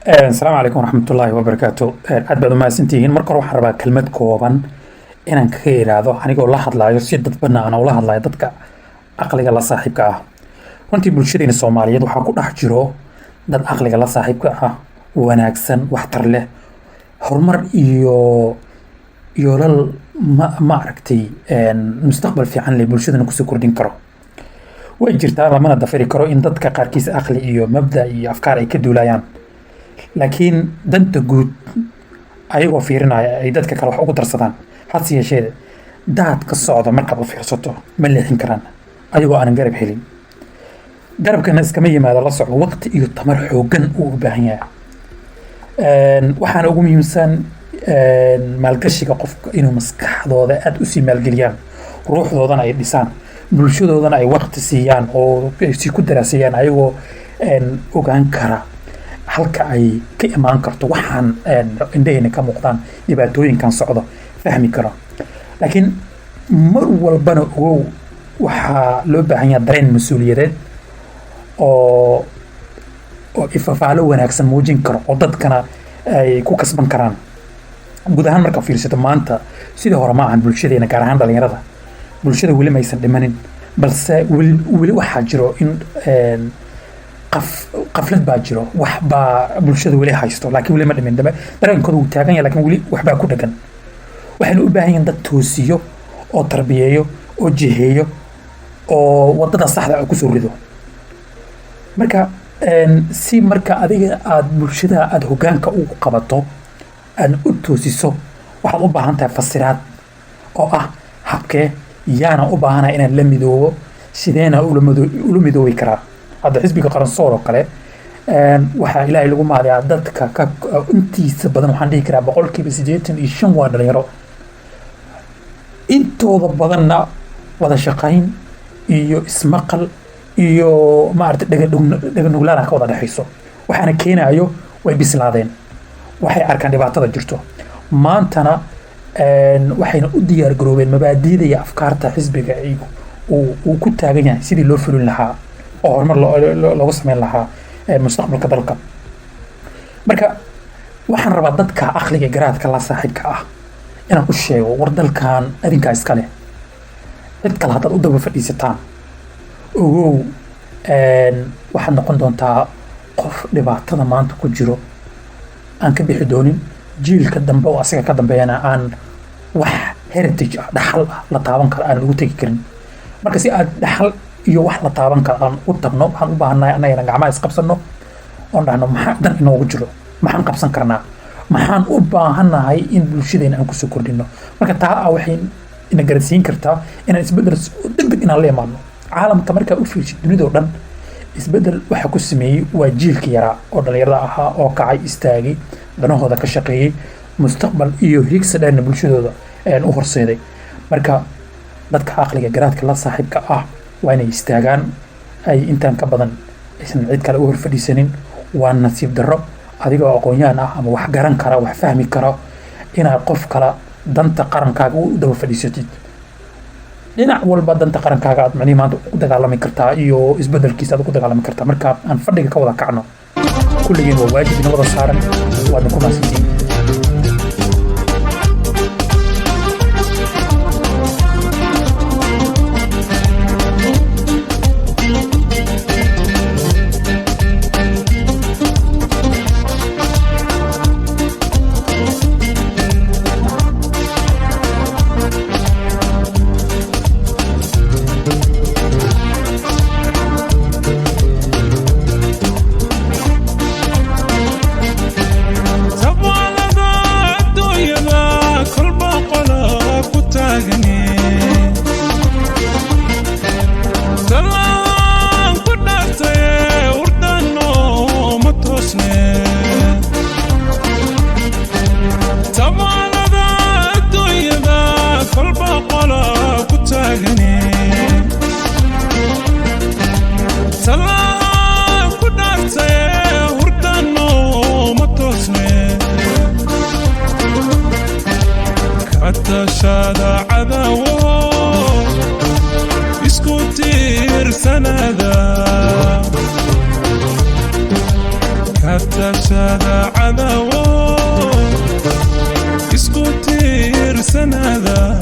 السلام عليكم ورحمة الله وبركاته. aad baad u mahadsantihiin. Marka hore waxaan rabaa kelmad kooban inaan kaga iraahdo anigoo la hadlayo si dad banaan oo la hadlayo dadka aqliga la saaxiibka ah. Runtii bulshadeena Soomaaliyeed waxaa ku dhex jiro dad aqliga la saaxiibka ah, wanaagsan, waxtar leh, horumar iyo yoolal ma aragtay mustaqbal fiican leh bulshadana kusoo kordhin karo. Way jirtaa lamana dafiri karo in dadka qaarkiis aqli iyo mabda iyo afkaar ay ka duulayaan. laakiin danta guud ayagoo fiirinaya ay dadka kale wax ugu darsadaan hase yeeshee daad ka socda markaad u fiirsato ma leexin karaan ayagoo aanan garab helin. garabkana iskama yimaado la socdo waqti iyo tamar xoogan uu u baahan yahay. waxaana ugu muhiimsan maalgashiga qofka inuu maskaxdooda aad u sii maalgeliyaan, ruuxdoodana ay dhisaan, bulshadoodana ay waqti siiyaan oo ay sii ku daraaseeyaan ayagoo ogaan kara halka ay ka imaan karto waxaan indhahayna ka muuqdaan dhibaatooyinkan socdo fahmi karo. laakiin mar walbana ogow waxaa loo baahan yahay dareen mas-uuliyadeed oo ifafaalo wanaagsan muujin karo oo dadkana ay ku kasban karaan. guud ahaan marka fiirsato maanta sidii hore ma ahan bulshadeena, gaar ahaan dhalinyarada. bulshada weli maysan dhimanin, balse weli waxaa jiro in qaflad baa jiro, wax baa bulshada weli haysto laakiin weli ma dhimin. dareenkooda wuu taagan yahay laakiin weli waxbaa ku dhagan. waxayna u baahan yihiin dad toosiyo oo tarbiyeeyo oo jiheeyo oo wadada saxda ah ku soo rido. marka si marka adiga aad bulshada aad hoggaanka u qabato aad u toosiso waxaad u baahan tahay fasiraad oo ah habkee yaana u baahanahay inaan la midoobo, sideena ula midoobi karaa. hadda xisbiga qaransoor oo kale waxaa ilaahay lagu maadayaa dadka intiisa badan waxaan dhihi karaa 85% waa dhalinyaro. intooda badanna wada shaqayn iyo ismaqal iyo maaragtay dhaga nuglaana ka wada dhexayso. waxaana keenayo way bislaadeen, waxay arkaan dhibaatada jirto maantana waxayna u diyaar garoobeen mabaadi'da iyo afkaarta xisbiga uu ku taagan yahay sidii loo fulin lahaa oo horumar loogu sameyn lahaa mustaqbalka dalka. marka waxaan rabaa dadka aqliga garaadka la saaxiibka ah inaan u sheego war dalkan adinkaa iska leh. cid kale haddaad u daba fadhiisataan ogow waxaad noqon doontaa qof dhibaatada maanta ku jiro aan ka bixi doonin, jiilka dambe oo asiga ka dambeeyana aan wax heritage ah, dhaxal ah la taaban karo aan ugu tegi karin. marka si aad dhaxal iyo wax la taaban karo aan u tagno waxaan u baahannahay annagana gacmaha isqabsanno oon dhahno maxaa dan inoogu jiro, maxaan qabsan karnaa, maxaan u baahannahay in bulshadeena aan kusoo kordhino. marka taa ah waxay ina garansiin kartaa inaan isbeddel degdeg inaan la imaadno. caalamka markaa u fiirsid dunidoo dhan isbeddel waxa ku sameeyey waa jiilka yaraa oo dhalinyarada ahaa oo kacay, istaagay, danahooda ka shaqeeyey, mustaqbal iyo higsa dheerna bulshadooda u horseeday. marka dadka aqliga garaadka la saaxiibka ah waa inay istaagaan, ay intaan ka badan aysan cid kale u hor fadhiisanin. waa nasiib darro adigoo aqoon-yahan ah ama wax garan kara, wax fahmi kara, inaad qof kale danta qarankaaga u daba fadhiisatid. dhinac walba danta qarankaaga aad macnihi maanta u dagaalami kartaa iyo isbeddelkiisa aad ku dagaalami kartaa. marka aan fadhiga ka wada kacno, kulligiin waa waajib inoo wada saaran. waadna ku mahadsantihiin. Someone سجادة عداوة اسكتير سنادا